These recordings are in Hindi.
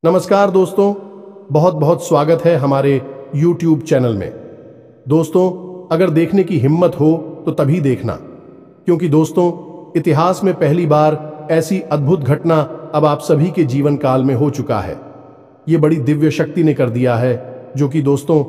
नमस्कार दोस्तों, बहुत बहुत स्वागत है हमारे YouTube चैनल में। दोस्तों, अगर देखने की हिम्मत हो तो तभी देखना, क्योंकि दोस्तों इतिहास में पहली बार ऐसी अद्भुत घटना अब आप सभी के जीवन काल में हो चुका है। ये बड़ी दिव्य शक्ति ने कर दिया है, जो कि दोस्तों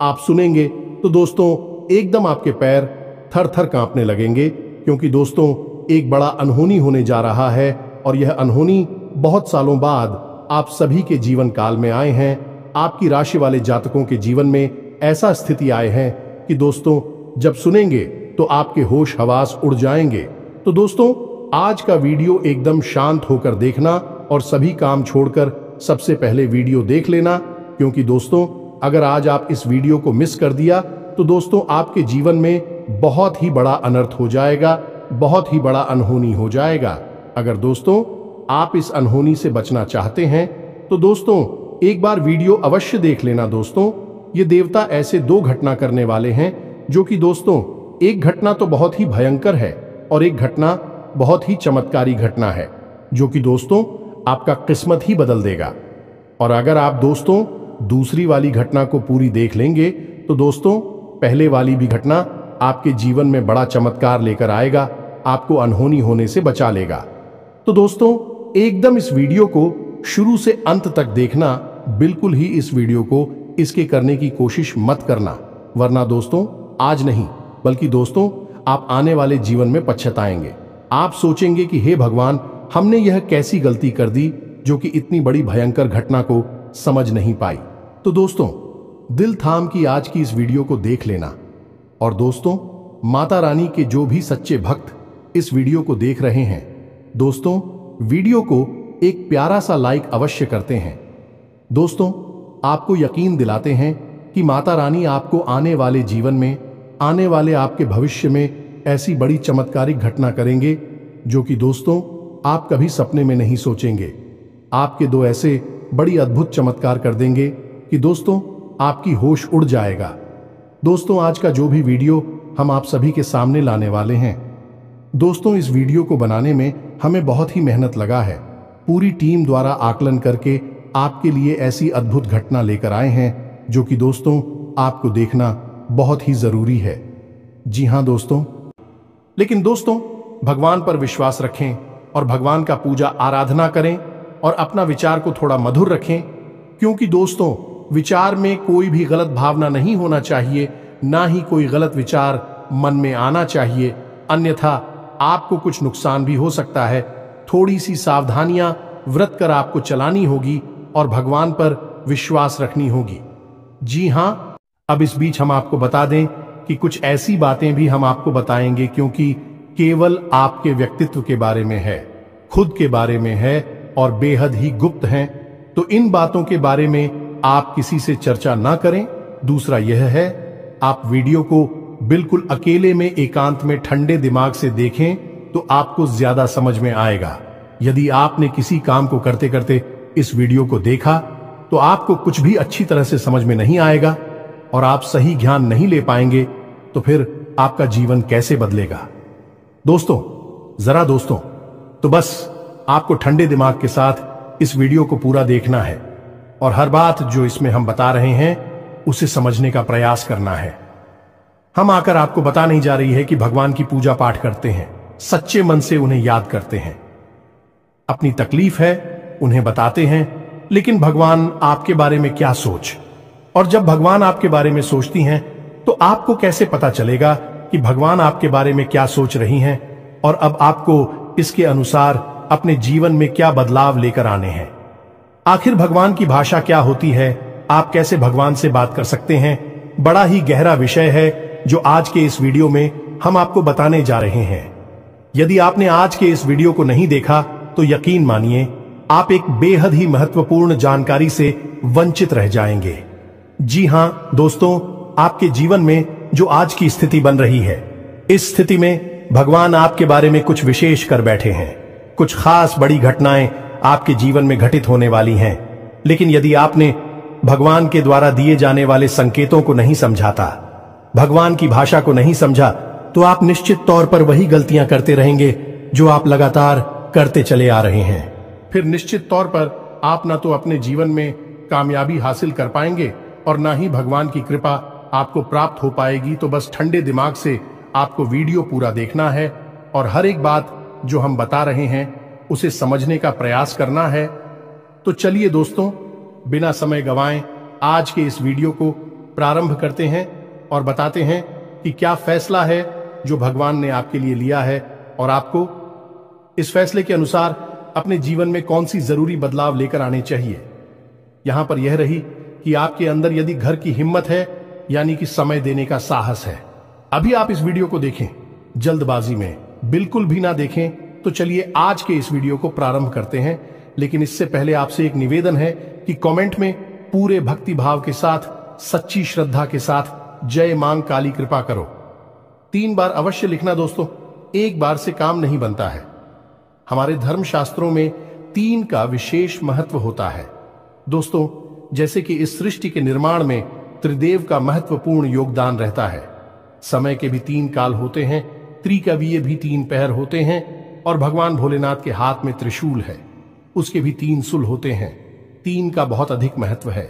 आप सुनेंगे तो दोस्तों एकदम आपके पैर थर थर कांपने लगेंगे, क्योंकि दोस्तों एक बड़ा अनहोनी होने जा रहा है। और यह अनहोनी बहुत सालों बाद आप सभी के जीवन काल में आए हैं। आपकी राशि वाले जातकों के जीवन में ऐसा स्थिति आए हैं कि दोस्तों जब सुनेंगे तो आपके होश हवास उड़ जाएंगे। तो दोस्तों आज का वीडियो एकदम शांत होकर देखना और सभी काम छोड़कर सबसे पहले वीडियो देख लेना, क्योंकि दोस्तों अगर आज आप इस वीडियो को मिस कर दिया तो दोस्तों आपके जीवन में बहुत ही बड़ा अनर्थ हो जाएगा, बहुत ही बड़ा अनहोनी हो जाएगा। अगर दोस्तों आप इस अनहोनी से बचना चाहते हैं तो दोस्तों एक बार वीडियो अवश्य देख लेना। दोस्तों ये देवता ऐसे दो घटना करने वाले हैं, जो कि दोस्तों एक घटना तो बहुत ही भयंकर है और एक घटना बहुत ही चमत्कारी घटना है, जो कि दोस्तों आपका किस्मत ही बदल देगा। और अगर आप दोस्तों दूसरी वाली घटना को पूरी देख लेंगे तो दोस्तों पहले वाली भी घटना आपके जीवन में बड़ा चमत्कार लेकर आएगा, आपको अनहोनी होने से बचा लेगा। तो दोस्तों एकदम इस वीडियो को शुरू से अंत तक देखना, बिल्कुल ही इस वीडियो को इसके करने की कोशिश मत करना, वरना दोस्तों आज नहीं बल्कि दोस्तों आप आने वाले जीवन में पछताएंगे। आप सोचेंगे कि हे भगवान, हमने यह कैसी गलती कर दी जो कि इतनी बड़ी भयंकर घटना को समझ नहीं पाई। तो दोस्तों दिल थाम की आज की इस वीडियो को देख लेना। और दोस्तों माता रानी के जो भी सच्चे भक्त इस वीडियो को देख रहे हैं, दोस्तों वीडियो को एक प्यारा सा लाइक अवश्य करते हैं। दोस्तों आपको यकीन दिलाते हैं कि माता रानी आपको आने वाले जीवन में, आने वाले आपके भविष्य में ऐसी बड़ी चमत्कारिक घटना करेंगे जो कि दोस्तों आप कभी सपने में नहीं सोचेंगे। आपके दो ऐसे बड़ी अद्भुत चमत्कार कर देंगे कि दोस्तों आपकी होश उड़ जाएगा। दोस्तों आज का जो भी वीडियो हम आप सभी के सामने लाने वाले हैं, दोस्तों इस वीडियो को बनाने में हमें बहुत ही मेहनत लगा है। पूरी टीम द्वारा आकलन करके आपके लिए ऐसी अद्भुत घटना लेकर आए हैं, जो कि दोस्तों आपको देखना बहुत ही जरूरी है। जी हां दोस्तों, लेकिन दोस्तों भगवान पर विश्वास रखें और भगवान का पूजा आराधना करें और अपना विचार को थोड़ा मधुर रखें, क्योंकि दोस्तों विचार में कोई भी गलत भावना नहीं होना चाहिए, ना ही कोई गलत विचार मन में आना चाहिए, अन्यथा आपको कुछ नुकसान भी हो सकता है। थोड़ी सी सावधानियां व्रत कर आपको चलानी होगी और भगवान पर विश्वास रखनी होगी। जी हां, अब इस बीच हम आपको बता दें कि कुछ ऐसी बातें भी हम आपको बताएंगे, क्योंकि केवल आपके व्यक्तित्व के बारे में है, खुद के बारे में है और बेहद ही गुप्त हैं। तो इन बातों के बारे में आप किसी से चर्चा ना करें। दूसरा यह है, आप वीडियो को बिल्कुल अकेले में एकांत में ठंडे दिमाग से देखें तो आपको ज्यादा समझ में आएगा। यदि आपने किसी काम को करते करते इस वीडियो को देखा तो आपको कुछ भी अच्छी तरह से समझ में नहीं आएगा और आप सही ज्ञान नहीं ले पाएंगे, तो फिर आपका जीवन कैसे बदलेगा। दोस्तों तो बस आपको ठंडे दिमाग के साथ इस वीडियो को पूरा देखना है और हर बात जो इसमें हम बता रहे हैं उसे समझने का प्रयास करना है। हम आकर आपको बता नहीं जा रही है कि भगवान की पूजा पाठ करते हैं, सच्चे मन से उन्हें याद करते हैं, अपनी तकलीफ है उन्हें बताते हैं, लेकिन भगवान आपके बारे में क्या सोच, और जब भगवान आपके बारे में सोचती हैं तो आपको कैसे पता चलेगा कि भगवान आपके बारे में क्या सोच रही हैं और अब आपको इसके अनुसार अपने जीवन में क्या बदलाव लेकर आने हैं। आखिर भगवान की भाषा क्या होती है, आप कैसे भगवान से बात कर सकते हैं, बड़ा ही गहरा विषय है जो आज के इस वीडियो में हम आपको बताने जा रहे हैं। यदि आपने आज के इस वीडियो को नहीं देखा तो यकीन मानिए आप एक बेहद ही महत्वपूर्ण जानकारी से वंचित रह जाएंगे। जी हां दोस्तों, आपके जीवन में जो आज की स्थिति बन रही है, इस स्थिति में भगवान आपके बारे में कुछ विशेष कर बैठे हैं। कुछ खास बड़ी घटनाएं आपके जीवन में घटित होने वाली हैं, लेकिन यदि आपने भगवान के द्वारा दिए जाने वाले संकेतों को नहीं समझाता, भगवान की भाषा को नहीं समझा, तो आप निश्चित तौर पर वही गलतियां करते रहेंगे जो आप लगातार करते चले आ रहे हैं। फिर निश्चित तौर पर आप ना तो अपने जीवन में कामयाबी हासिल कर पाएंगे और ना ही भगवान की कृपा आपको प्राप्त हो पाएगी। तो बस ठंडे दिमाग से आपको वीडियो पूरा देखना है और हर एक बात जो हम बता रहे हैं उसे समझने का प्रयास करना है। तो चलिए दोस्तों, बिना समय गंवाएं आज के इस वीडियो को प्रारंभ करते हैं और बताते हैं कि क्या फैसला है जो भगवान ने आपके लिए लिया है और आपको इस फैसले के अनुसार अपने जीवन में कौन सी जरूरी बदलाव लेकर आने चाहिए। यहां पर यह रही कि आपके अंदर यदि घर की हिम्मत है, यानी कि समय देने का साहस है। अभी आप इस वीडियो को देखें, जल्दबाजी में बिल्कुल भी ना देखें। तो चलिए आज के इस वीडियो को प्रारंभ करते हैं। लेकिन इससे पहले आपसे एक निवेदन है कि कमेंट में पूरे भक्ति भाव के साथ, सच्ची श्रद्धा के साथ जय मां काली कृपा करो 3 बार अवश्य लिखना दोस्तों। एक बार से काम नहीं बनता है। हमारे धर्म शास्त्रों में 3 का विशेष महत्व होता है दोस्तों। जैसे कि इस सृष्टि के निर्माण में त्रिदेव का महत्वपूर्ण योगदान रहता है। समय के भी 3 काल होते हैं, त्रिकवीय भी 3 पहर होते हैं और भगवान भोलेनाथ के हाथ में त्रिशूल है, उसके भी 3 सुल होते हैं। 3 का बहुत अधिक महत्व है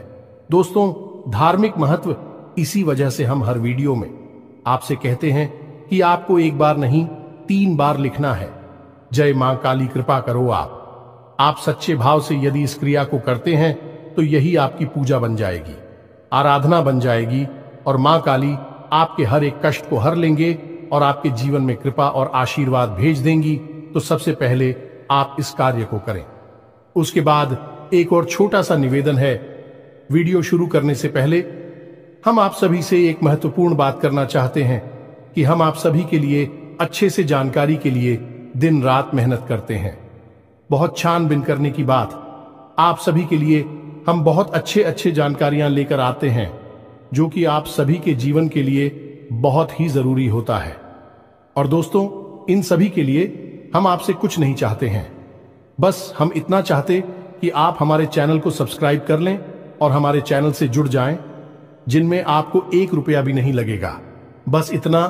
दोस्तों। धार्मिक महत्व इसी वजह से हम हर वीडियो में आपसे कहते हैं कि आपको एक बार नहीं 3 बार लिखना है, जय मां काली कृपा करो। आप सच्चे भाव से यदि इस क्रिया को करते हैं तो यही आपकी पूजा बन जाएगी, आराधना बन जाएगी और मां काली आपके हर एक कष्ट को हर लेंगे और आपके जीवन में कृपा और आशीर्वाद भेज देंगी। तो सबसे पहले आप इस कार्य को करें। उसके बाद एक और छोटा सा निवेदन है। वीडियो शुरू करने से पहले हम आप सभी से एक महत्वपूर्ण बात करना चाहते हैं कि हम आप सभी के लिए अच्छे से जानकारी के लिए दिन रात मेहनत करते हैं। बहुत छानबीन करने की बात, आप सभी के लिए हम बहुत अच्छे जानकारियां लेकर आते हैं जो कि आप सभी के जीवन के लिए बहुत ही जरूरी होता है। और दोस्तों, इन सभी के लिए हम आपसे कुछ नहीं चाहते हैं, बस हम इतना चाहते कि आप हमारे चैनल को सब्सक्राइब कर लें और हमारे चैनल से जुड़ जाएं, जिनमें आपको 1 रुपया भी नहीं लगेगा। बस इतना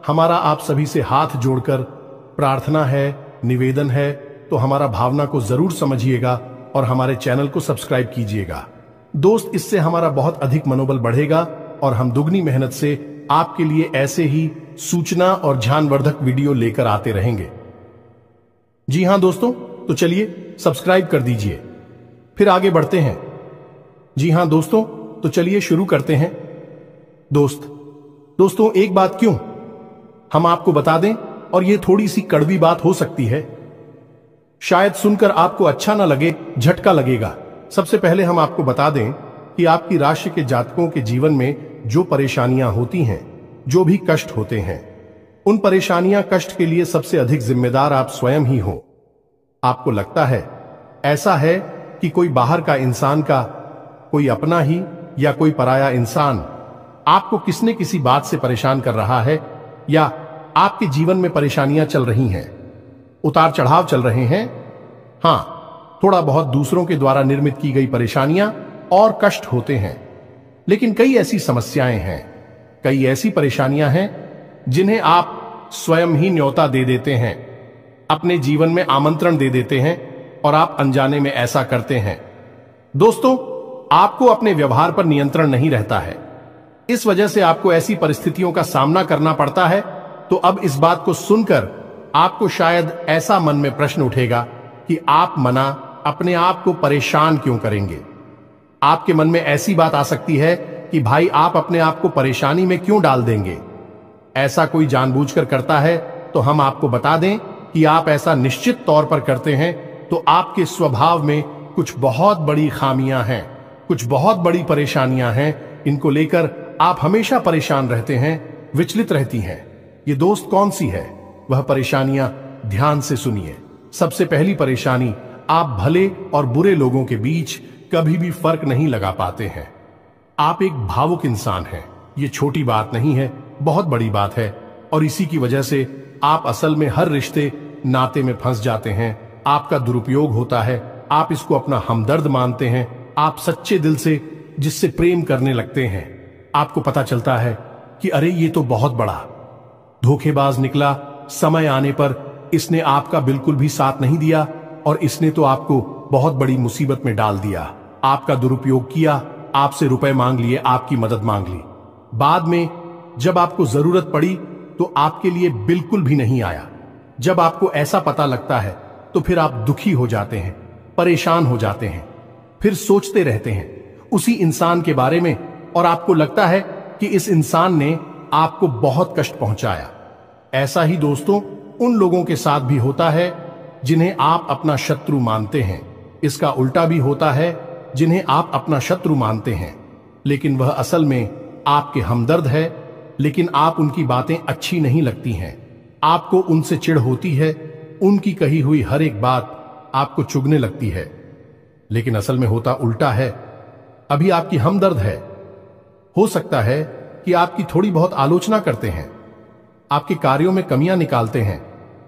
हमारा आप सभी से हाथ जोड़कर प्रार्थना है, निवेदन है। तो हमारा भावना को जरूर समझिएगा और हमारे चैनल को सब्सक्राइब कीजिएगा दोस्त। इससे हमारा बहुत अधिक मनोबल बढ़ेगा और हम दुगनी मेहनत से आपके लिए ऐसे ही सूचना और ज्ञानवर्धक वीडियो लेकर आते रहेंगे। जी हां दोस्तों, तो चलिए सब्सक्राइब कर दीजिए, फिर आगे बढ़ते हैं। जी हां दोस्तों, तो चलिए शुरू करते हैं। दोस्तों एक बात क्यों हम आपको बता दें, और ये थोड़ी सी कड़वी बात हो सकती है, शायद सुनकर आपको अच्छा ना लगे, झटका लगेगा। सबसे पहले हम आपको बता दें कि आपकी राशि के जातकों के जीवन में जो परेशानियां होती हैं, जो भी कष्ट होते हैं, उन परेशानियां कष्ट के लिए सबसे अधिक जिम्मेदार आप स्वयं ही हो। आपको लगता है ऐसा है कि कोई बाहर का इंसान का, कोई अपना ही या कोई पराया इंसान आपको किसने किसी बात से परेशान कर रहा है, या आपके जीवन में परेशानियां चल रही हैं, उतार चढ़ाव चल रहे हैं। हां, थोड़ा बहुत दूसरों के द्वारा निर्मित की गई परेशानियां और कष्ट होते हैं, लेकिन कई ऐसी समस्याएं हैं, कई ऐसी परेशानियां हैं जिन्हें आप स्वयं ही न्योता दे देते हैं, अपने जीवन में आमंत्रण दे देते हैं और आप अनजाने में ऐसा करते हैं। दोस्तों, आपको अपने व्यवहार पर नियंत्रण नहीं रहता है, इस वजह से आपको ऐसी परिस्थितियों का सामना करना पड़ता है। तो अब इस बात को सुनकर आपको शायद ऐसा मन में प्रश्न उठेगा कि आप मना अपने आप को परेशान क्यों करेंगे। आपके मन में ऐसी बात आ सकती है कि भाई आप अपने आप को परेशानी में क्यों डाल देंगे। ऐसा कोई जानबूझकर करता है तो हम आपको बता दें कि आप ऐसा निश्चित तौर पर करते हैं तो आपके स्वभाव में कुछ बहुत बड़ी खामियां हैं, कुछ बहुत बड़ी परेशानियां हैं। इनको लेकर आप हमेशा परेशान रहते हैं, विचलित रहती हैं। ये दोस्त कौन सी है वह परेशानियां, ध्यान से सुनिए। सबसे पहली परेशानी, आप भले और बुरे लोगों के बीच कभी भी फर्क नहीं लगा पाते हैं। आप एक भावुक इंसान हैं। ये छोटी बात नहीं है, बहुत बड़ी बात है। और इसी की वजह से आप असल में हर रिश्ते नाते में फंस जाते हैं। आपका दुरुपयोग होता है, आप इसको अपना हमदर्द मानते हैं। आप सच्चे दिल से जिससे प्रेम करने लगते हैं, आपको पता चलता है कि अरे ये तो बहुत बड़ा धोखेबाज निकला। समय आने पर इसने आपका बिल्कुल भी साथ नहीं दिया और इसने तो आपको बहुत बड़ी मुसीबत में डाल दिया, आपका दुरुपयोग किया, आपसे रुपए मांग लिए, आपकी मदद मांग ली। बाद में जब आपको जरूरत पड़ी तो आपके लिए बिल्कुल भी नहीं आया। जब आपको ऐसा पता लगता है तो फिर आप दुखी हो जाते हैं, परेशान हो जाते हैं, फिर सोचते रहते हैं उसी इंसान के बारे में और आपको लगता है कि इस इंसान ने आपको बहुत कष्ट पहुंचाया। ऐसा ही दोस्तों उन लोगों के साथ भी होता है जिन्हें आप अपना शत्रु मानते हैं। इसका उल्टा भी होता है, जिन्हें आप अपना शत्रु मानते हैं लेकिन वह असल में आपके हमदर्द है, लेकिन आप उनकी बातें अच्छी नहीं लगती हैं, आपको उनसे चिढ़ होती है, उनकी कही हुई हर एक बात आपको चुभने लगती है। लेकिन असल में होता उल्टा है। अभी आपकी हमदर्द है। हो सकता है कि आपकी थोड़ी बहुत आलोचना करते हैं, आपके कार्यों में कमियां निकालते हैं,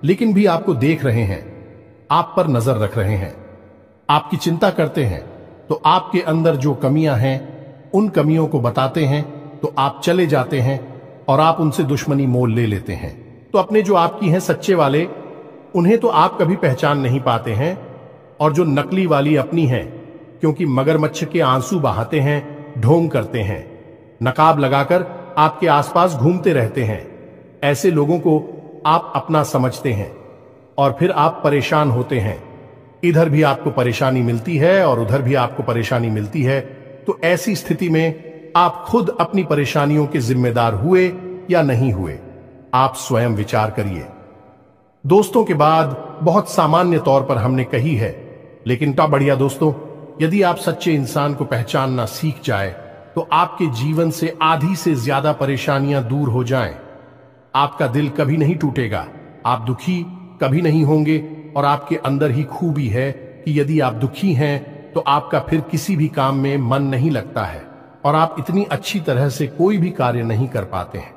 लेकिन भी आपको देख रहे हैं, आप पर नजर रख रहे हैं, आपकी चिंता करते हैं, तो आपके अंदर जो कमियां हैं उन कमियों को बताते हैं तो आप चले जाते हैं और आप उनसे दुश्मनी मोल ले लेते हैं। तो अपने जो आपकी हैं सच्चे वाले, उन्हें तो आप कभी पहचान नहीं पाते हैं, और जो नकली वाली अपनी हैं, क्योंकि मगरमच्छ के आंसू बहाते हैं, ढोंग करते हैं, नकाब लगाकर आपके आसपास घूमते रहते हैं, ऐसे लोगों को आप अपना समझते हैं और फिर आप परेशान होते हैं। इधर भी आपको परेशानी मिलती है और उधर भी आपको परेशानी मिलती है। तो ऐसी स्थिति में आप खुद अपनी परेशानियों के जिम्मेदार हुए या नहीं हुए, आप स्वयं विचार करिए। दोस्तों के बाद बहुत सामान्य तौर पर हमने कही है, लेकिन ता बढ़िया दोस्तों, यदि आप सच्चे इंसान को पहचानना सीख जाए तो आपके जीवन से आधी से ज्यादा परेशानियां दूर हो जाएं। आपका दिल कभी नहीं टूटेगा, आप दुखी कभी नहीं होंगे, और आपके अंदर ही खूबी है कि यदि आप दुखी हैं तो आपका फिर किसी भी काम में मन नहीं लगता है और आप इतनी अच्छी तरह से कोई भी कार्य नहीं कर पाते हैं।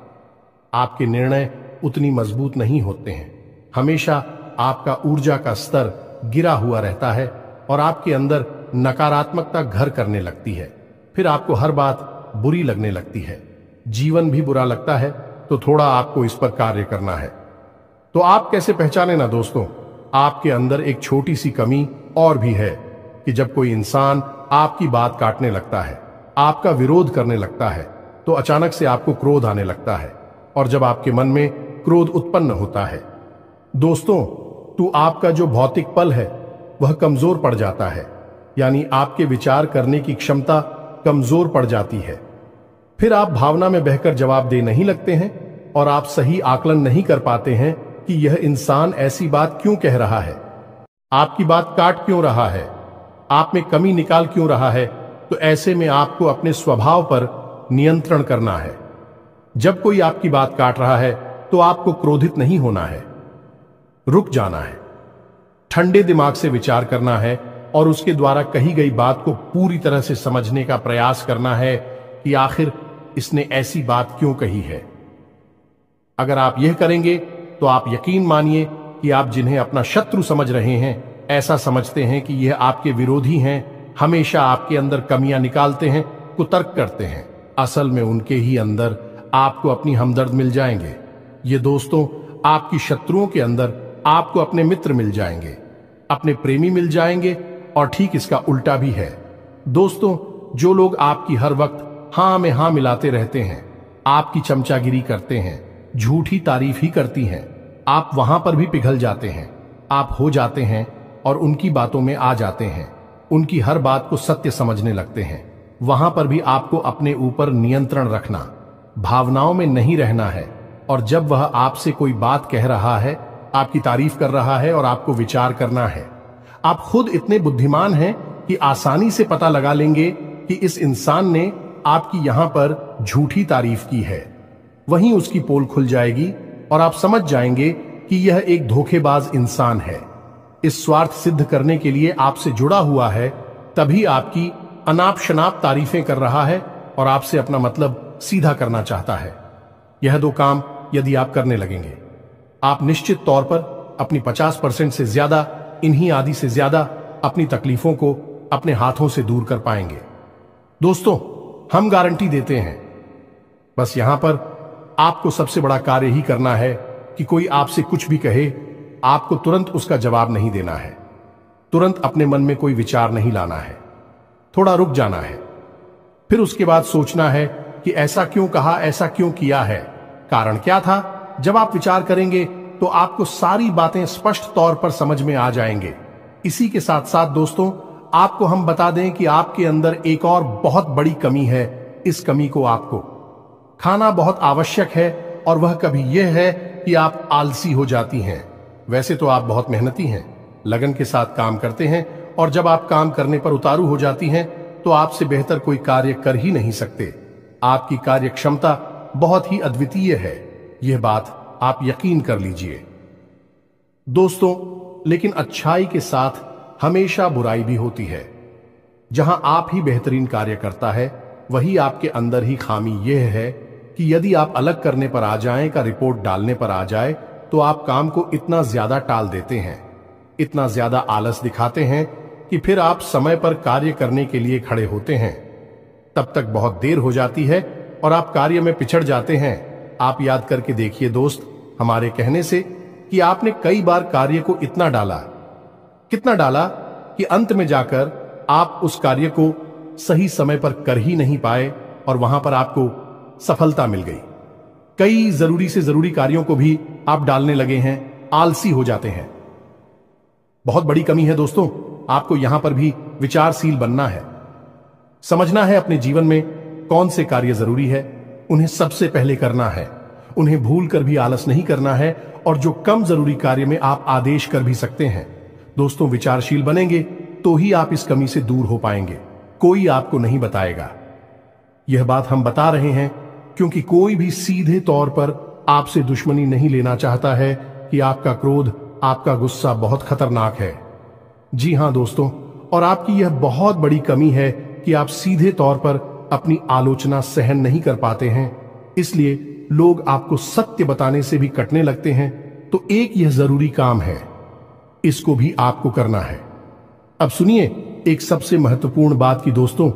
आपके निर्णय उतनी मजबूत नहीं होते हैं, हमेशा आपका ऊर्जा का स्तर गिरा हुआ रहता है और आपके अंदर नकारात्मकता घर करने लगती है। फिर आपको हर बात बुरी लगने लगती है, जीवन भी बुरा लगता है, तो थोड़ा आपको इस पर कार्य करना है। तो आप कैसे पहचाने ना दोस्तों, आपके अंदर एक छोटी सी कमी और भी है कि जब कोई इंसान आपकी बात काटने लगता है, आपका विरोध करने लगता है, तो अचानक से आपको क्रोध आने लगता है, और जब आपके मन में क्रोध उत्पन्न होता है दोस्तों, तो आपका जो भौतिक पल है वह कमजोर पड़ जाता है, यानी आपके विचार करने की क्षमता कमजोर पड़ जाती है। फिर आप भावना में बहकर जवाब दे नहीं लगते हैं और आप सही आकलन नहीं कर पाते हैं कि यह इंसान ऐसी बात क्यों कह रहा है, आपकी बात काट क्यों रहा है, आप में कमी निकाल क्यों रहा है। तो ऐसे में आपको अपने स्वभाव पर नियंत्रण करना है। जब कोई आपकी बात काट रहा है तो आपको क्रोधित नहीं होना है, रुक जाना है, ठंडे दिमाग से विचार करना है और उसके द्वारा कही गई बात को पूरी तरह से समझने का प्रयास करना है कि आखिर इसने ऐसी बात क्यों कही है। अगर आप यह करेंगे तो आप यकीन मानिए कि आप जिन्हें अपना शत्रु समझ रहे हैं, ऐसा समझते हैं कि यह आपके विरोधी हैं, हमेशा आपके अंदर कमियां निकालते हैं, कुतर्क करते हैं, असल में उनके ही अंदर आपको अपनी हमदर्द मिल जाएंगे। ये दोस्तों, आपकी शत्रुओं के अंदर आपको अपने मित्र मिल जाएंगे, अपने प्रेमी मिल जाएंगे, और ठीक इसका उल्टा भी है। दोस्तों, जो लोग आपकी हर वक्त हां में हां मिलाते रहते हैं, आपकी चमचागिरी करते हैं, झूठी तारीफ ही करती हैं, आप वहां पर भी पिघल जाते हैं, आप हो जाते हैं और उनकी बातों में आ जाते हैं, उनकी हर बात को सत्य समझने लगते हैं। वहां पर भी आपको अपने ऊपर नियंत्रण रखना, भावनाओं में नहीं रहना है, और जब वह आपसे कोई बात कह रहा है, आपकी तारीफ कर रहा है, और आपको विचार करना है। आप खुद इतने बुद्धिमान हैं कि आसानी से पता लगा लेंगे कि इस इंसान ने आपकी यहां पर झूठी तारीफ की है, वहीं उसकी पोल खुल जाएगी और आप समझ जाएंगे कि यह एक धोखेबाज इंसान है, इस स्वार्थ सिद्ध करने के लिए आपसे जुड़ा हुआ है, तभी आपकी अनाप शनाप तारीफें कर रहा है और आपसे अपना मतलब सीधा करना चाहता है। यह दो काम यदि आप करने लगेंगे, आप निश्चित तौर पर अपनी 50% से ज्यादा, इन्हीं आदि से ज्यादा अपनी तकलीफों को अपने हाथों से दूर कर पाएंगे। दोस्तों, हम गारंटी देते हैं, बस यहां पर आपको सबसे बड़ा कार्य ही करना है कि कोई आपसे कुछ भी कहे, आपको तुरंत उसका जवाब नहीं देना है। तुरंत अपने मन में कोई विचार नहीं लाना है, थोड़ा रुक जाना है। फिर उसके बाद सोचना है कि ऐसा क्यों कहा, ऐसा क्यों किया है, कारण क्या था। जब आप विचार करेंगे तो आपको सारी बातें स्पष्ट तौर पर समझ में आ जाएंगे। इसी के साथ साथ दोस्तों, आपको हम बता दें कि आपके अंदर एक और बहुत बड़ी कमी है। इस कमी को आपको खाना बहुत आवश्यक है, और वह कभी यह है कि आप आलसी हो जाती हैं। वैसे तो आप बहुत मेहनती हैं, लगन के साथ काम करते हैं, और जब आप काम करने पर उतारू हो जाती हैं तो आपसे बेहतर कोई कार्य कर ही नहीं सकते। आपकी कार्य क्षमता बहुत ही अद्वितीय है, यह बात आप यकीन कर लीजिए दोस्तों। लेकिन अच्छाई के साथ हमेशा बुराई भी होती है। जहां आप ही बेहतरीन कार्य करता है, वही आपके अंदर ही खामी यह है कि यदि आप अलग करने पर आ जाएं, का रिपोर्ट डालने पर आ जाए, तो आप काम को इतना ज्यादा टाल देते हैं, इतना ज्यादा आलस दिखाते हैं कि फिर आप समय पर कार्य करने के लिए खड़े होते हैं, तब तक बहुत देर हो जाती है और आप कार्य में पिछड़ जाते हैं। आप याद करके देखिए दोस्त, हमारे कहने से कि आपने कई बार कार्य को इतना डाला, कितना डाला कि अंत में जाकर आप उस कार्य को सही समय पर कर ही नहीं पाए और वहां पर आपको सफलता मिल गई। कई जरूरी से जरूरी कार्यों को भी आप डालने लगे हैं, आलसी हो जाते हैं। बहुत बड़ी कमी है दोस्तों। आपको यहां पर भी विचारशील बनना है, समझना है अपने जीवन में कौन से कार्य जरूरी है, उन्हें सबसे पहले करना है, उन्हें भूल कर भी आलस नहीं करना है, और जो कम जरूरी कार्य में आप आदेश कर भी सकते हैं। दोस्तों, विचारशील बनेंगे तो ही आप इस कमी से दूर हो पाएंगे, कोई आपको नहीं बताएगा। यह बात हम बता रहे हैं क्योंकि कोई भी सीधे तौर पर आपसे दुश्मनी नहीं लेना चाहता है कि आपका क्रोध, आपका गुस्सा बहुत खतरनाक है। जी हां दोस्तों, और आपकी यह बहुत बड़ी कमी है कि आप सीधे तौर पर अपनी आलोचना सहन नहीं कर पाते हैं, इसलिए लोग आपको सत्य बताने से भी कटने लगते हैं। तो एक यह जरूरी काम है, इसको भी आपको करना है। अब सुनिए एक सबसे महत्वपूर्ण बात की दोस्तों,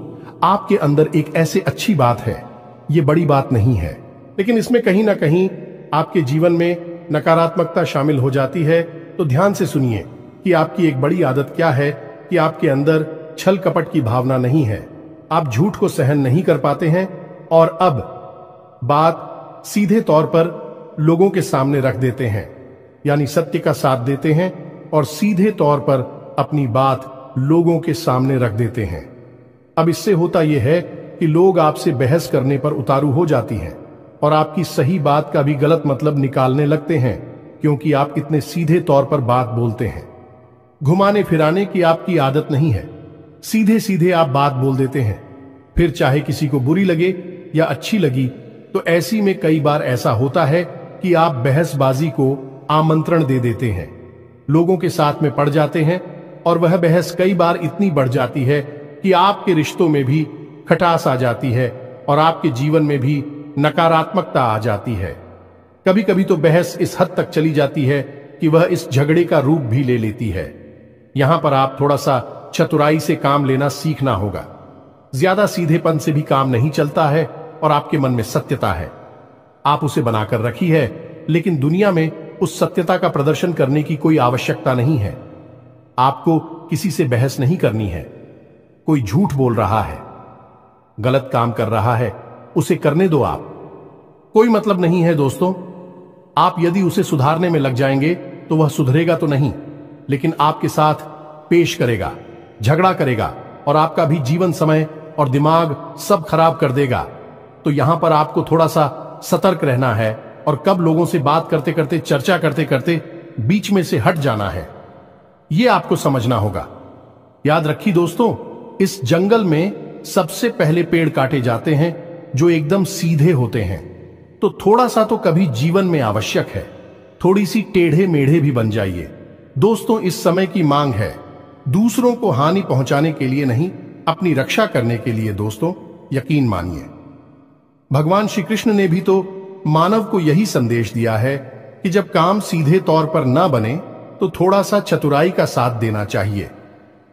आपके अंदर एक ऐसे अच्छी बात है, ये बड़ी बात नहीं है, लेकिन इसमें कहीं ना कहीं आपके जीवन में नकारात्मकता शामिल हो जाती है। तो ध्यान से सुनिए कि आपकी एक बड़ी आदत क्या है कि आपके अंदर छल कपट की भावना नहीं है, आप झूठ को सहन नहीं कर पाते हैं, और अब बात सीधे तौर पर लोगों के सामने रख देते हैं, यानी सत्य का साथ देते हैं और सीधे तौर पर अपनी बात लोगों के सामने रख देते हैं। अब इससे होता यह है कि लोग आपसे बहस करने पर उतारू हो जाती हैं और आपकी सही बात का भी गलत मतलब निकालने लगते हैं, क्योंकि आप इतने सीधे तौर पर बात बोलते हैं। घुमाने फिराने की आपकी आदत नहीं है, सीधे सीधे आप बात बोल देते हैं, फिर चाहे किसी को बुरी लगे या अच्छी लगी। तो ऐसी में कई बार ऐसा होता है कि आप बहसबाजी को आमंत्रण दे देते हैं, लोगों के साथ में पड़ जाते हैं, और वह बहस कई बार इतनी बढ़ जाती है कि आपके रिश्तों में भी खटास आ जाती है और आपके जीवन में भी नकारात्मकता आ जाती है। कभी कभी तो बहस इस हद तक चली जाती है कि वह इस झगड़े का रूप भी ले लेती है। यहां पर आप थोड़ा सा चतुराई से काम लेना सीखना होगा। ज्यादा सीधेपन से भी काम नहीं चलता है, और आपके मन में सत्यता है, आप उसे बनाकर रखी है, लेकिन दुनिया में उस सत्यता का प्रदर्शन करने की कोई आवश्यकता नहीं है। आपको किसी से बहस नहीं करनी है। कोई झूठ बोल रहा है, गलत काम कर रहा है, उसे करने दो आप, कोई मतलब नहीं है दोस्तों। आप यदि उसे सुधारने में लग जाएंगे तो वह सुधरेगा तो नहीं, लेकिन आपके साथ पेश करेगा, झगड़ा करेगा, और आपका भी जीवन समय और दिमाग सब खराब कर देगा। तो यहां पर आपको थोड़ा सा सतर्क रहना है, और कब लोगों से बात करते करते, चर्चा करते करते बीच में से हट जाना है, यह आपको समझना होगा। याद रखिए दोस्तों, इस जंगल में सबसे पहले पेड़ काटे जाते हैं जो एकदम सीधे होते हैं। तो थोड़ा सा तो कभी जीवन में आवश्यक है, थोड़ी सी टेढ़े मेढ़े भी बन जाइए दोस्तों। इस समय की मांग है, दूसरों को हानि पहुंचाने के लिए नहीं, अपनी रक्षा करने के लिए दोस्तों, यकीन मानिए। भगवान श्री कृष्ण ने भी तो मानव को यही संदेश दिया है कि जब काम सीधे तौर पर ना बने तो थोड़ा सा चतुराई का साथ देना चाहिए,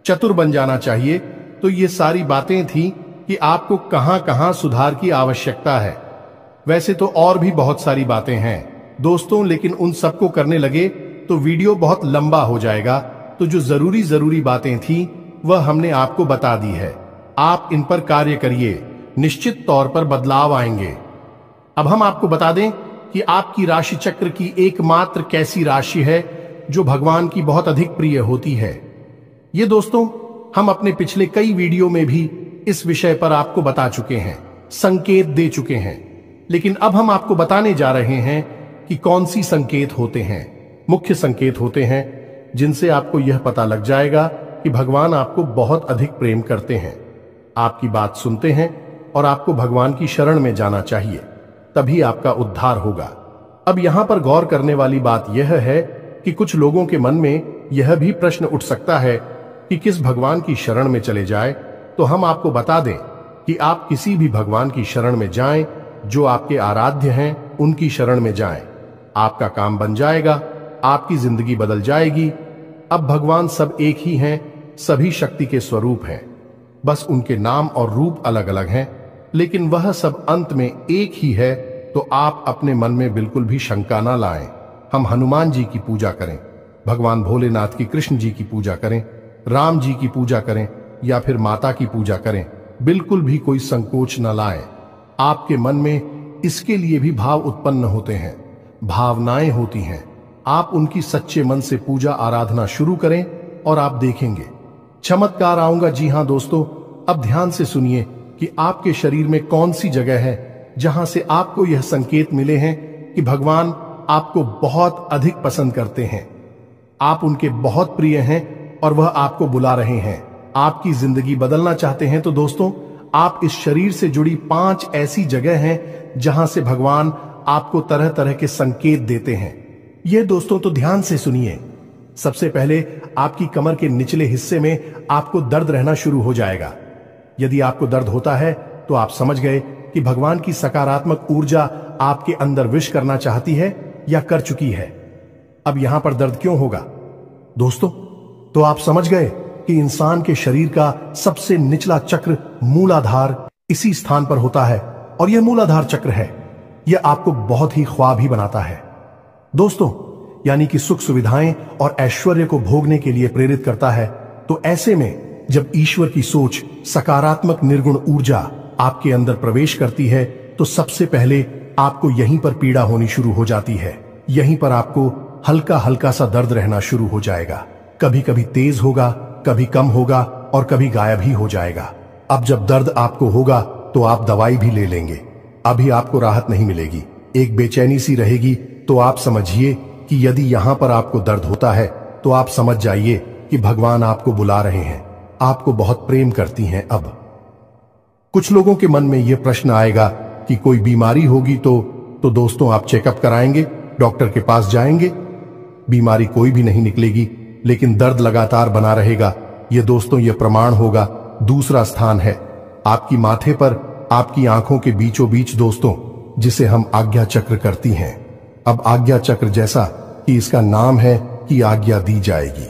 चतुर बन जाना चाहिए। तो ये सारी बातें थी कि आपको कहां कहां सुधार की आवश्यकता है। वैसे तो और भी बहुत सारी बातें हैं दोस्तों, लेकिन उन सबको करने लगे तो वीडियो बहुत लंबा हो जाएगा। तो तो जो जरूरी जरूरी बातें थी वह हमने आपको बता दी है। आप इन पर कार्य करिए, निश्चित तौर पर बदलाव आएंगे। अब हम आपको बता दें कि आपकी राशि चक्र की एकमात्र कैसी राशि है जो भगवान की बहुत अधिक प्रिय होती है। ये दोस्तों, हम अपने पिछले कई वीडियो में भी इस विषय पर आपको बता चुके हैं, संकेत दे चुके हैं, लेकिन अब हम आपको बताने जा रहे हैं कि कौन सी संकेत होते हैं। मुख्य संकेत होते हैं जिनसे आपको यह पता लग जाएगा कि भगवान आपको बहुत अधिक प्रेम करते हैं, आपकी बात सुनते हैं और आपको भगवान की शरण में जाना चाहिए, तभी आपका उद्धार होगा। अब यहां पर गौर करने वाली बात यह है कि कुछ लोगों के मन में यह भी प्रश्न उठ सकता है कि किस भगवान की शरण में चले जाए। तो हम आपको बता दें कि आप किसी भी भगवान की शरण में जाएं, जो आपके आराध्य हैं उनकी शरण में जाएं। आपका काम बन जाएगा, आपकी जिंदगी बदल जाएगी। अब भगवान सब एक ही हैं, सभी शक्ति के स्वरूप हैं, बस उनके नाम और रूप अलग अलग हैं, लेकिन वह सब अंत में एक ही है। तो आप अपने मन में बिल्कुल भी शंका ना लाएं। हम हनुमान जी की पूजा करें, भगवान भोलेनाथ की, कृष्ण जी की पूजा करें, राम जी की पूजा करें या फिर माता की पूजा करें, बिल्कुल भी कोई संकोच न लाएं। आपके मन में इसके लिए भी भाव उत्पन्न होते हैं, भावनाएं होती हैं। आप उनकी सच्चे मन से पूजा आराधना शुरू करें और आप देखेंगे चमत्कार आऊंगा। जी हां दोस्तों, अब ध्यान से सुनिए कि आपके शरीर में कौन सी जगह है जहां से आपको यह संकेत मिले हैं कि भगवान आपको बहुत अधिक पसंद करते हैं, आप उनके बहुत प्रिय हैं और वह आपको बुला रहे हैं। आपकी जिंदगी बदलना चाहते हैं तो दोस्तों, आप इस शरीर से जुड़ी 5 ऐसी जगह हैं जहां से भगवान आपको तरह तरह के संकेत देते हैं। ये दोस्तों तो ध्यान से सुनिए। सबसे पहले आपकी कमर के निचले हिस्से में आपको दर्द रहना शुरू हो जाएगा। यदि आपको दर्द होता है तो आप समझ गए कि भगवान की सकारात्मक ऊर्जा आपके अंदर विश करना चाहती है या कर चुकी है। अब यहां पर दर्द क्यों होगा दोस्तों? तो आप समझ गए कि इंसान के शरीर का सबसे निचला चक्र मूलाधार इसी स्थान पर होता है और यह मूलाधार चक्र है, यह आपको बहुत ही ख्वाबी बनाता है दोस्तों, यानी कि सुख सुविधाएं और ऐश्वर्य को भोगने के लिए प्रेरित करता है। तो ऐसे में जब ईश्वर की सोच, सकारात्मक निर्गुण ऊर्जा आपके अंदर प्रवेश करती है तो सबसे पहले आपको यहीं पर पीड़ा होनी शुरू हो जाती है। यहीं पर आपको हल्का हल्का सा दर्द रहना शुरू हो जाएगा। कभी कभी तेज होगा, कभी कम होगा और कभी गायब ही हो जाएगा। अब जब दर्द आपको होगा तो आप दवाई भी ले लेंगे, अभी आपको राहत नहीं मिलेगी, एक बेचैनी सी रहेगी। तो आप समझिए कि यदि यहां पर आपको दर्द होता है तो आप समझ जाइए कि भगवान आपको बुला रहे हैं, आपको बहुत प्रेम करती हैं। अब कुछ लोगों के मन में यह प्रश्न आएगा कि कोई बीमारी होगी तो दोस्तों आप चेकअप कराएंगे, डॉक्टर के पास जाएंगे, बीमारी कोई भी नहीं निकलेगी, लेकिन दर्द लगातार बना रहेगा। ये दोस्तों ये प्रमाण होगा। दूसरा स्थान है आपकी माथे पर, आपकी आंखों के बीचों बीच दोस्तों, जिसे हम आज्ञा चक्र करती हैं। अब आज्ञा चक्र जैसा कि इसका नाम है कि आज्ञा दी जाएगी।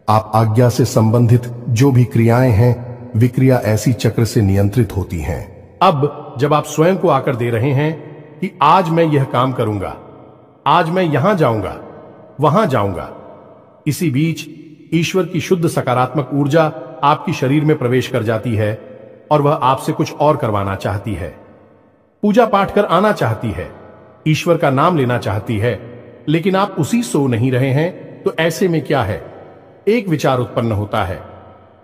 आप आज्ञा से संबंधित जो भी क्रियाएं हैं, विक्रिया ऐसी चक्र से नियंत्रित होती हैं। अब जब आप स्वयं को आकर दे रहे हैं कि आज मैं यह काम करूंगा, आज मैं यहां जाऊंगा, वहां जाऊंगा, इसी बीच ईश्वर की शुद्ध सकारात्मक ऊर्जा आपकी शरीर में प्रवेश कर जाती है और वह आपसे कुछ और करवाना चाहती है, पूजा पाठ कर आना चाहती है, ईश्वर का नाम लेना चाहती है, लेकिन आप उसी सो नहीं रहे हैं। तो ऐसे में क्या है, एक विचार उत्पन्न होता है,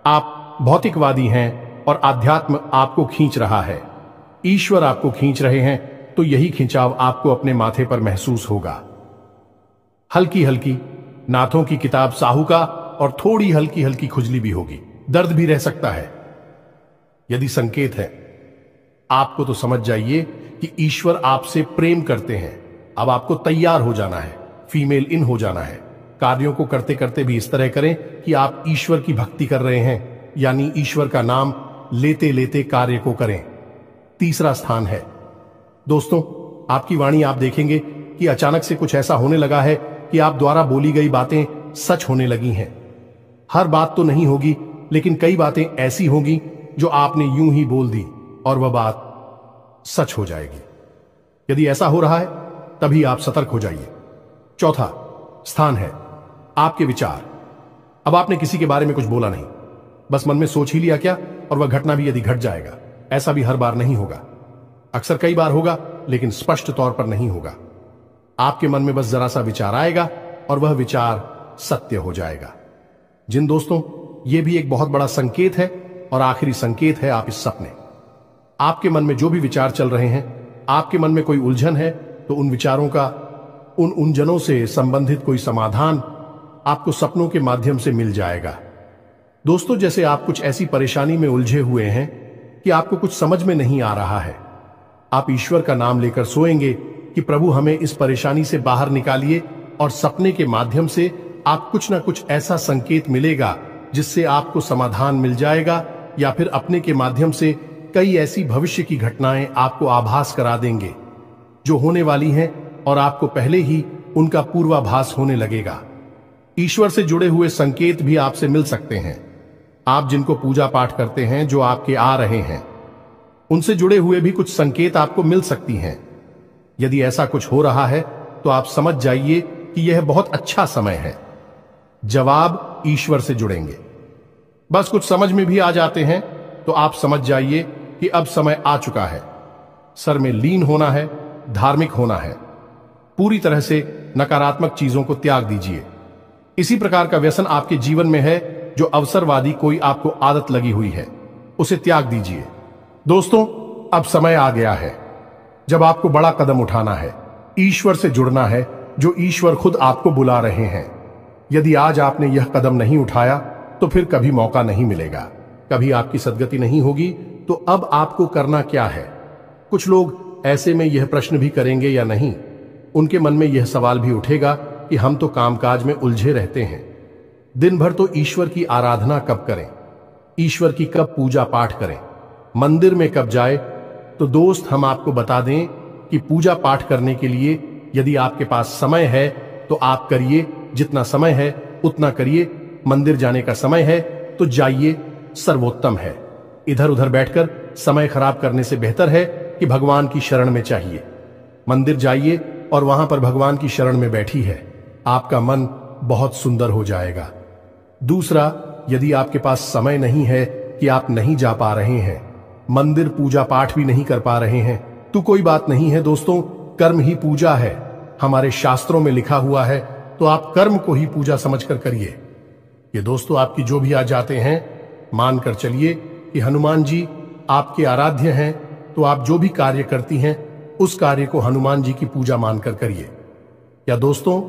आप भौतिकवादी हैं और आध्यात्म आपको खींच रहा है, ईश्वर आपको खींच रहे हैं, तो यही खिंचाव आपको अपने माथे पर महसूस होगा। हल्की हल्की नाथों की किताब साहू का और थोड़ी हल्की हल्की खुजली भी होगी, दर्द भी रह सकता है। यदि संकेत है आपको तो समझ जाइए कि ईश्वर आपसे प्रेम करते हैं। अब आपको तैयार हो जाना है, फीमेल इन हो जाना है। कार्यों को करते करते भी इस तरह करें कि आप ईश्वर की भक्ति कर रहे हैं, यानी ईश्वर का नाम लेते लेते कार्य को करें। तीसरा स्थान है दोस्तों आपकी वाणी। आप देखेंगे कि अचानक से कुछ ऐसा होने लगा है कि आप द्वारा बोली गई बातें सच होने लगी हैं। हर बात तो नहीं होगी, लेकिन कई बातें ऐसी होंगी जो आपने यूं ही बोल दी और वह बात सच हो जाएगी। यदि ऐसा हो रहा है तभी आप सतर्क हो जाइए। चौथा स्थान है आपके विचार। अब आपने किसी के बारे में कुछ बोला नहीं, बस मन में सोच ही लिया क्या, और वह घटना भी यदि घट जाएगा। ऐसा भी हर बार नहीं होगा, अक्सर कई बार होगा, लेकिन स्पष्ट तौर पर नहीं होगा। आपके मन में बस जरा सा विचार आएगा और वह विचार सत्य हो जाएगा। जिन दोस्तों, यह भी एक बहुत बड़ा संकेत है और आखिरी संकेत है आप इस सपने। आपके मन में जो भी विचार चल रहे हैं, आपके मन में कोई उलझन है, तो उन विचारों का, उन उलझनों से संबंधित कोई समाधान आपको सपनों के माध्यम से मिल जाएगा। दोस्तों, जैसे आप कुछ ऐसी परेशानी में उलझे हुए हैं कि आपको कुछ समझ में नहीं आ रहा है, आप ईश्वर का नाम लेकर सोएंगे कि प्रभु हमें इस परेशानी से बाहर निकालिए, और सपने के माध्यम से आप कुछ ना कुछ ऐसा संकेत मिलेगा जिससे आपको समाधान मिल जाएगा, या फिर अपने के माध्यम से कई ऐसी भविष्य की घटनाएं आपको आभास करा देंगे जो होने वाली हैं, और आपको पहले ही उनका पूर्वाभास होने लगेगा। ईश्वर से जुड़े हुए संकेत भी आपसे मिल सकते हैं। आप जिनको पूजा पाठ करते हैं, जो आपके आ रहे हैं, उनसे जुड़े हुए भी कुछ संकेत आपको मिल सकती हैं। यदि ऐसा कुछ हो रहा है तो आप समझ जाइए कि यह बहुत अच्छा समय है। जवाब ईश्वर से जुड़ेंगे। बस कुछ समझ में भी आ जाते हैं तो आप समझ जाइए कि अब समय आ चुका है। सर में लीन होना है, धार्मिक होना है। पूरी तरह से नकारात्मक चीजों को त्याग दीजिए। इसी प्रकार का व्यसन आपके जीवन में है जो अवसरवादी कोई आपको आदत लगी हुई है, उसे त्याग दीजिए। दोस्तों, अब समय आ गया है जब आपको बड़ा कदम उठाना है, ईश्वर से जुड़ना है, जो ईश्वर खुद आपको बुला रहे हैं। यदि आज आपने यह कदम नहीं उठाया तो फिर कभी मौका नहीं मिलेगा, कभी आपकी सद्गति नहीं होगी। तो अब आपको करना क्या है? कुछ लोग ऐसे में यह प्रश्न भी करेंगे या नहीं, उनके मन में यह सवाल भी उठेगा कि हम तो कामकाज में उलझे रहते हैं, दिन भर तो ईश्वर की आराधना कब करें, ईश्वर की कब पूजा पाठ करें, मंदिर में कब जाए। तो दोस्त, हम आपको बता दें कि पूजा पाठ करने के लिए यदि आपके पास समय है तो आप करिए, जितना समय है उतना करिए। मंदिर जाने का समय है तो जाइए, सर्वोत्तम है। इधर उधर बैठकर समय खराब करने से बेहतर है कि भगवान की शरण में चाहिए। मंदिर जाइए और वहां पर भगवान की शरण में बैठी है, आपका मन बहुत सुंदर हो जाएगा। दूसरा, यदि आपके पास समय नहीं है कि आप नहीं जा पा रहे हैं, मंदिर पूजा पाठ भी नहीं कर पा रहे हैं, तो कोई बात नहीं है दोस्तों, कर्म ही पूजा है। हमारे शास्त्रों में लिखा हुआ है, तो आप कर्म को ही पूजा समझकर करिए। ये दोस्तों, आपकी जो भी आ जाते हैं, मानकर चलिए कि हनुमान जी आपके आराध्य हैं, तो आप जो भी कार्य करती हैं उस कार्य को हनुमान जी की पूजा मानकर करिए। या दोस्तों,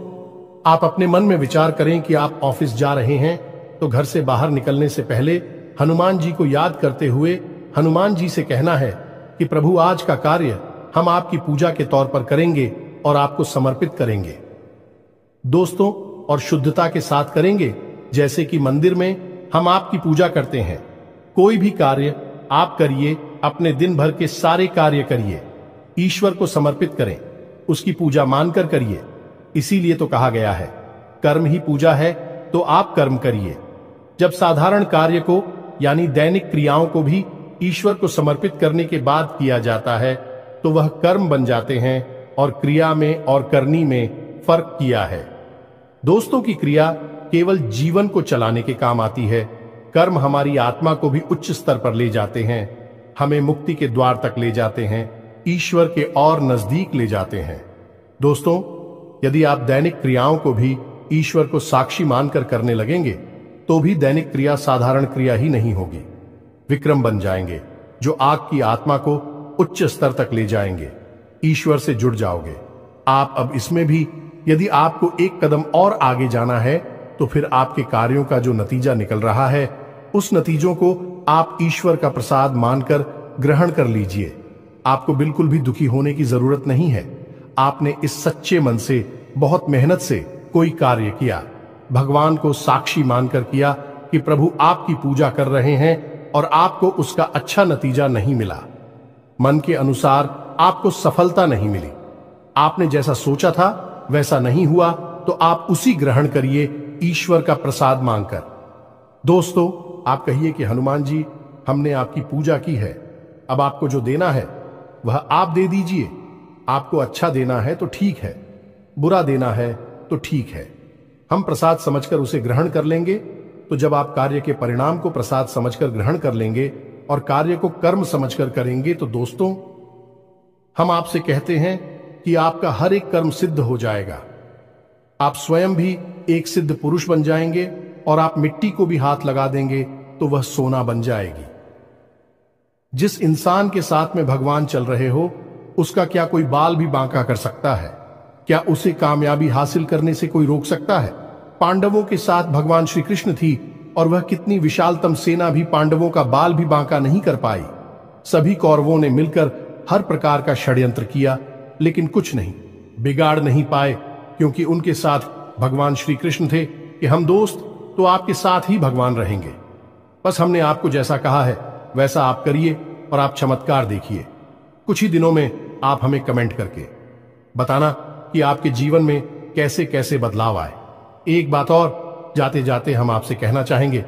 आप अपने मन में विचार करें कि आप ऑफिस जा रहे हैं, तो घर से बाहर निकलने से पहले हनुमान जी को याद करते हुए हनुमान जी से कहना है कि प्रभु, आज का कार्य हम आपकी पूजा के तौर पर करेंगे और आपको समर्पित करेंगे दोस्तों, और शुद्धता के साथ करेंगे, जैसे कि मंदिर में हम आपकी पूजा करते हैं। कोई भी कार्य आप करिए, अपने दिन भर के सारे कार्य करिए, ईश्वर को समर्पित करें, उसकी पूजा मानकर करिए। इसीलिए तो कहा गया है, कर्म ही पूजा है, तो आप कर्म करिए। जब साधारण कार्य को यानी दैनिक क्रियाओं को भी ईश्वर को समर्पित करने के बाद किया जाता है, तो वह कर्म बन जाते हैं, और क्रिया में और करनी में फर्क किया है। दोस्तों, की क्रिया केवल जीवन को चलाने के काम आती है, कर्म हमारी आत्मा को भी उच्च स्तर पर ले जाते हैं, हमें मुक्ति के द्वार तक ले जाते हैं, ईश्वर के और नजदीक ले जाते हैं। दोस्तों, यदि आप दैनिक क्रियाओं को भी ईश्वर को साक्षी मानकर करने लगेंगे, तो भी दैनिक क्रिया साधारण क्रिया ही नहीं होगी, विक्रम बन जाएंगे, जो आग की आत्मा को उच्च स्तर तक ले जाएंगे। ईश्वर से जुड़ जाओगे आप। अब इसमें भी यदि आपको एक कदम और आगे जाना है, तो फिर आपके कार्यों का जो नतीजा निकल रहा है, उस नतीजों को आप ईश्वर का प्रसाद मानकर ग्रहण कर लीजिए। आपको बिल्कुल भी दुखी होने की जरूरत नहीं है। आपने इस सच्चे मन से, बहुत मेहनत से कोई कार्य किया, भगवान को साक्षी मानकर किया कि प्रभु आपकी पूजा कर रहे हैं, और आपको उसका अच्छा नतीजा नहीं मिला, मन के अनुसार आपको सफलता नहीं मिली, आपने जैसा सोचा था वैसा नहीं हुआ, तो आप उसी ग्रहण करिए ईश्वर का प्रसाद मांगकर। दोस्तों, आप कहिए कि हनुमान जी, हमने आपकी पूजा की है, अब आपको जो देना है वह आप दे दीजिए। आपको अच्छा देना है तो ठीक है, बुरा देना है तो ठीक है, हम प्रसाद समझकर उसे ग्रहण कर लेंगे, तो जब आप कार्य के परिणाम को प्रसाद समझकर ग्रहण कर लेंगे और कार्य को कर्म समझकर करेंगे तो दोस्तों, हम आपसे कहते हैं कि आपका हर एक कर्म सिद्ध हो जाएगा। आप स्वयं भी एक सिद्ध पुरुष बन जाएंगे और आप मिट्टी को भी हाथ लगा देंगे तो वह सोना बन जाएगी। जिस इंसान के साथ में भगवान चल रहे हो, उसका क्या कोई बाल भी बांका कर सकता है? क्या उसे कामयाबी हासिल करने से कोई रोक सकता है? पांडवों के साथ भगवान श्री कृष्ण थी और वह कितनी विशालतम सेना भी पांडवों का बाल भी बांका नहीं कर पाई। सभी कौरवों ने मिलकर हर प्रकार का षड्यंत्र किया, लेकिन कुछ नहीं बिगाड़ नहीं पाए, क्योंकि उनके साथ भगवान श्री कृष्ण थे कि हम दोस्त तो आपके साथ ही भगवान रहेंगे। बस हमने आपको जैसा कहा है वैसा आप करिए और आप चमत्कार देखिए। कुछ ही दिनों में आप हमें कमेंट करके बताना कि आपके जीवन में कैसे कैसे बदलाव आए। एक बात और जाते जाते हम आपसे कहना चाहेंगे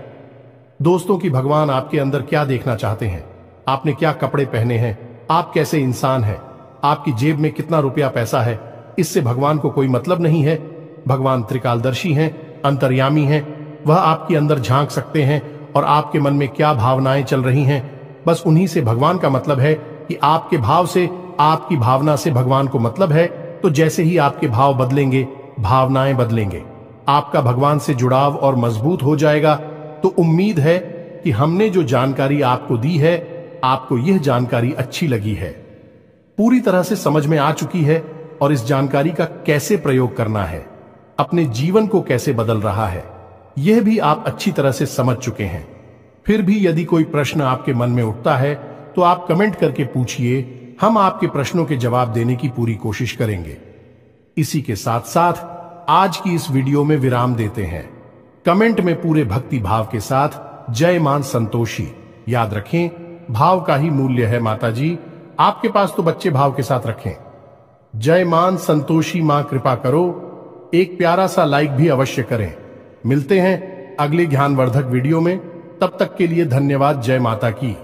दोस्तों कि भगवान आपके अंदर क्या देखना चाहते हैं, आपने क्या कपड़े पहने हैं, आप कैसे इंसान हैं, आपकी जेब में कितना रुपया पैसा है, इससे भगवान को कोई मतलब नहीं है। भगवान त्रिकालदर्शी हैं, अंतर्यामी हैं, वह आपके अंदर झांक सकते हैं और आपके मन में क्या भावनाएं चल रही हैं, बस उन्हीं से भगवान का मतलब है कि आपके भाव से, आपकी भावना से भगवान को मतलब है। तो जैसे ही आपके भाव बदलेंगे, भावनाएं बदलेंगे, आपका भगवान से जुड़ाव और मजबूत हो जाएगा। तो उम्मीद है कि हमने जो जानकारी आपको दी है, आपको यह जानकारी अच्छी लगी है, पूरी तरह से समझ में आ चुकी है और इस जानकारी का कैसे प्रयोग करना है, अपने जीवन को कैसे बदल रहा है, यह भी आप अच्छी तरह से समझ चुके हैं। फिर भी यदि कोई प्रश्न आपके मन में उठता है तो आप कमेंट करके पूछिए, हम आपके प्रश्नों के जवाब देने की पूरी कोशिश करेंगे। इसी के साथ साथ आज की इस वीडियो में विराम देते हैं। कमेंट में पूरे भक्ति भाव के साथ जय मां संतोषी याद रखें, भाव का ही मूल्य है माता जी, आपके पास तो बच्चे भाव के साथ रखें। जय मां संतोषी मां कृपा करो, एक प्यारा सा लाइक भी अवश्य करें। मिलते हैं अगले ज्ञानवर्धक वीडियो में, तब तक के लिए धन्यवाद। जय माता की।